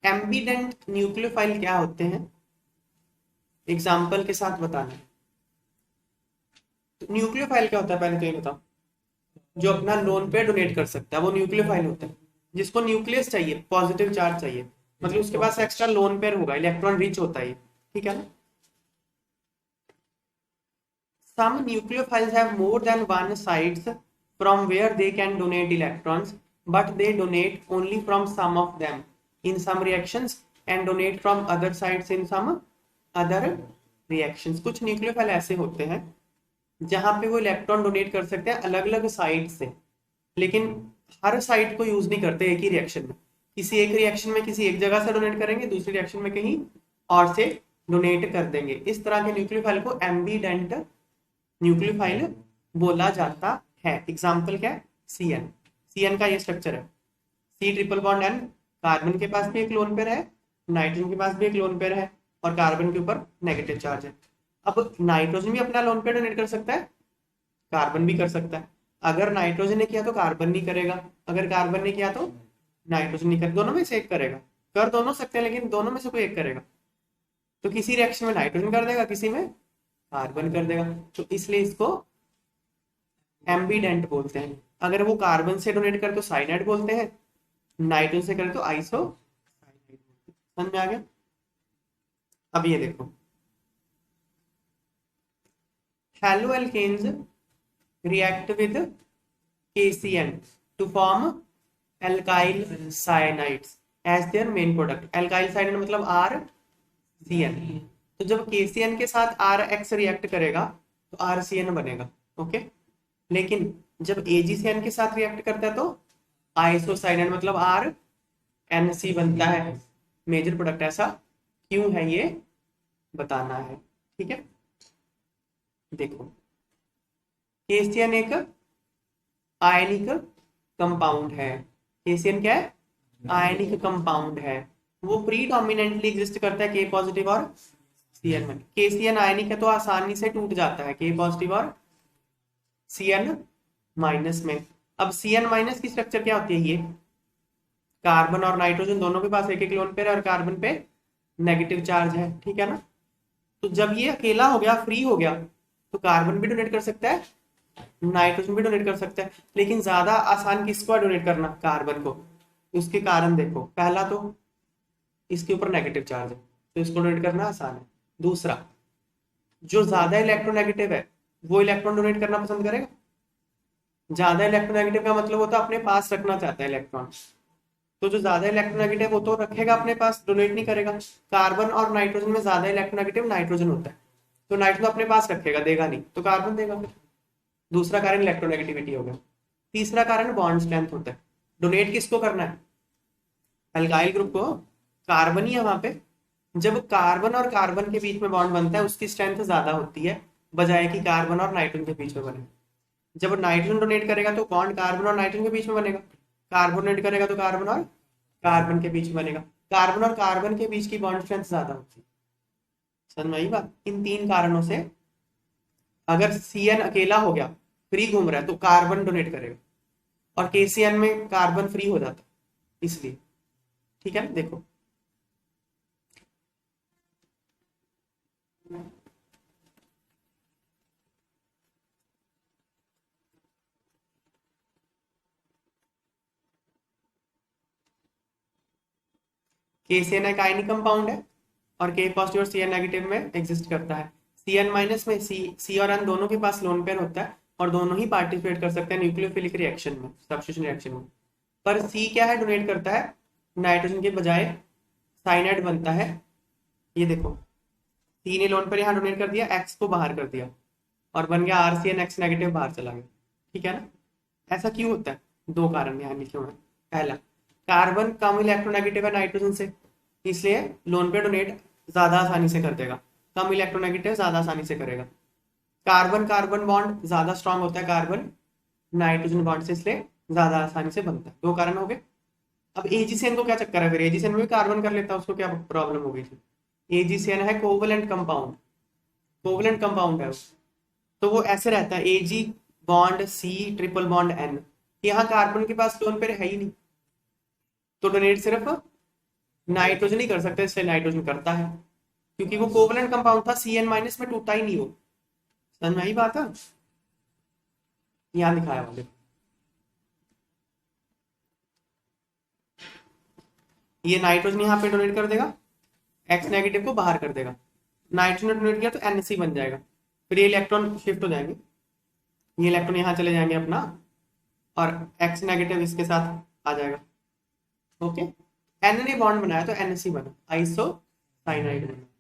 एम्बीडेंट nucleophile क्या होते हैं, एग्जाम्पल के साथ बताना है। तो न्यूक्लियोफाइल क्या होता है पहले तो ये बताओ। जो अपना लोन पे डोनेट कर सकता है वो न्यूक्लियोफाइल होता है। जिसको न्यूक्लियस चाहिए, पॉजिटिव चार्ज चाहिए, मतलब उसके पास एक्स्ट्रा लोन पेयर होगा, इलेक्ट्रॉन रिच होता है, ठीक है ना। Some nucleophiles have more than one sites from where they can donate electrons, but they donate only from some of them in some reactions and donate from other sites in some other reactions. कुछ nucleophile ऐसे होते हैं जहां पे वो electron donate कर सकते हैं अलग अलग साइट से, लेकिन हर साइट को यूज नहीं करते एक ही रिएक्शन में। किसी एक रिएक्शन में किसी एक जगह से डोनेट करेंगे, दूसरी रिएक्शन में कहीं और से डोनेट कर देंगे। इस तरह के न्यूक्लियोफाइल को एम्बीडेंट न्यूक्लियोफाइल बोला जाता है। एग्जाम्पल क्या है, सीएन। सीएन का ये स्ट्रक्चर है, C triple bond N, carbon के पास भी एक लोन पेयर है, नाइट्रोजन के पास भी एक लोन पेयर है, और कार्बन के ऊपर नेगेटिव चार्ज है। अब नाइट्रोजन भी अपना लोन पेयर डोनेट कर सकता है, कार्बन भी कर सकता है। अगर नाइट्रोजन ने किया तो कार्बन नहीं करेगा, अगर कार्बन ने किया तो नाइट्रोजन नहीं करेगा, दोनों में से एक करेगा। कर दोनों सकते हैं लेकिन दोनों में से कोई एक करेगा। तो किसी रिएक्शन में नाइट्रोजन कर देगा, किसी में कार्बन कर देगा, तो इसलिए इसको एम्बीडेंट बोलते हैं। अगर वो कार्बन से डोनेट करे तो साइनाइड बोलते हैं, नाइट्रोजन से करे तो आइसो। समझ में आ गया। अब ये देखो, halo alkanes react with KCN to form alkyl cyanides as their main product. alkyl cyanide मतलब RCN। तो जब KCN के साथ RX रिएक्ट करेगा तो RCN बनेगा, ओके। लेकिन जब AgCN के साथ रिएक्ट करता है तो आइसोसाइनाइड मतलब RNC बनता है मेजर प्रोडक्ट। ऐसा क्यों है ये बताना है, ठीक है। देखो, केसीएन एक आयनिक कंपाउंड है। केसीएन क्या है, आयनिक कंपाउंड है। वो प्रीडोमिनेंटली एग्जिस्ट करता है के पॉजिटिव और सीएन में। केसीएन आयनिक है तो आसानी से टूट जाता है के पॉजिटिव और सीएन माइनस में। अब सीएन माइनस की स्ट्रक्चर क्या होती है, ये कार्बन और नाइट्रोजन दोनों के पास एक एक लोन पेयर है और कार्बन पे नेगेटिव चार्ज है, ठीक है ना। तो जब ये अकेला हो गया, फ्री हो गया, तो कार्बन भी डोनेट कर सकता है, नाइट्रोजन भी डोनेट कर सकता है, लेकिन ज्यादा आसान किसको डोनेट करना, कार्बन को। उसके कारण देखो, पहला तो इसके ऊपर नेगेटिव चार्ज है तो इसको डोनेट करना आसान है। दूसरा, जो ज्यादा इलेक्ट्रोनेगेटिव है वो इलेक्ट्रॉन डोनेट करना पसंद करेगा। ज्यादा इलेक्ट्रोनेगेटिव का मतलब होता है अपने पास रखना चाहता है इलेक्ट्रॉन, तो जो ज्यादा इलेक्ट्रोनेगेटिव वो तो रखेगा अपने पास, डोनेट नहीं करेगा। कार्बन और नाइट्रोजन में ज्यादा इलेक्ट्रोनेगेटिव नाइट्रोजन होता है, तो नाइट्रोजन अपने पास रखेगा, देगा नहीं, तो कार्बन देगा। दूसरा कारण इलेक्ट्रोनेगेटिविटी हो गया। तीसरा कारण बॉन्ड स्ट्रेंथ होता है। डोनेट किसको करना है, अल्काइल ग्रुप को, कार्बन ही है वहां पे। जब कार्बन और कार्बन के बीच में बॉन्ड बनता है उसकी स्ट्रेंथ ज्यादा होती है बजाय कि कार्बन और नाइट्रोजन के बीच में बने। जब नाइट्रोजन डोनेट करेगा तो बॉन्ड कार्बन और नाइट्रोजन के बीच में बनेगा, कार्बन डोनेट करेगा तो कार्बन और कार्बन के बीच में बनेगा। कार्बन और कार्बन के बीच की बॉन्ड स्ट्रेंथ ज्यादा होती है। समझ में आई बात। इन तीन कारणों से अगर सीएन अकेला हो गया, फ्री घूम रहा है, तो कार्बन डोनेट करेगा, और केसीएन में कार्बन फ्री हो जाता है, इसलिए, ठीक है। देखो, केसीएन एक आयनिक कंपाउंड है और के पॉजिटिव और सीएन नेगेटिव में एग्जिस्ट करता है। सीएन माइनस में सी और एन दोनों के पास लोन पेयर होता है और दोनों ही पार्टिसिपेट कर सकते हैं न्यूक्लियोफिलिक रिएक्शन में, सब्स्टिट्यूशन रिएक्शन में। पर सी क्या है, डोनेट करता है नाइट्रोजन के बजाय साइनाइड बनता है। ये देखो, सी ने लोन पर यहाँ डोनेट कर दिया, एक्स को बाहर कर दिया और बन गया आरसीएन, एक्स नेगेटिव बाहर चला गया, ठीक है ना। ऐसा क्यों होता है, दो कारण यहाँ लिखे हुए हैं। पहला, कार्बन कम इलेक्ट्रोनेगेटिव है नाइट्रोजन से, इसलिए लोन पे डोनेट ज्यादा आसानी से कर देगा। कम इलेक्ट्रोनेगेटिव ज्यादा आसानी से करेगा। कार्बन कार्बन बॉन्ड ज्यादा स्ट्रांग होता है कार्बन नाइट्रोजन बॉन्ड से, इसलिए ज्यादा आसानी से बनता है। दो कारण हो गए। अब एजीसीएन को क्या चक्कर है, फिर एजीसीएन में भी कार्बन कर लेता है, उसको क्या प्रॉब्लम हो गई थी। एजीसीएन है कोवलेंट कंपाउंड, कोवलेंट कंपाउंड है तो वो ऐसे रहता है, AG bond C triple bond N. यहाँ कार्बन के पास लोन पेयर है ही नहीं, तो डोनेट सिर्फ नाइट्रोजन ही कर सकते हैं, इसलिए नाइट्रोजन करता है, क्योंकि वो कोवलेंट कंपाउंड था, Cn माइनस में टूटा ही नहीं वो। समझ में आई बात है? यहाँ दिखाया वाले, ये नाइट्रोजन यहाँ पे डोनेट कर देगा, एक्स नेगेटिव को बाहर कर देगा, नाइट्रोजन ने डोनेट किया तो NC बन जाएगा, फिर ये इलेक्ट्रॉन शिफ्ट हो जाएंगे, ये इलेक्ट्रॉन यहाँ चले जाएंगे अपना, और एक्स नेगेटिव इसके साथ आ जाएगा। ओके, N ने बॉन्ड बनाया तो NC बना, आइसो साइनाइड बना।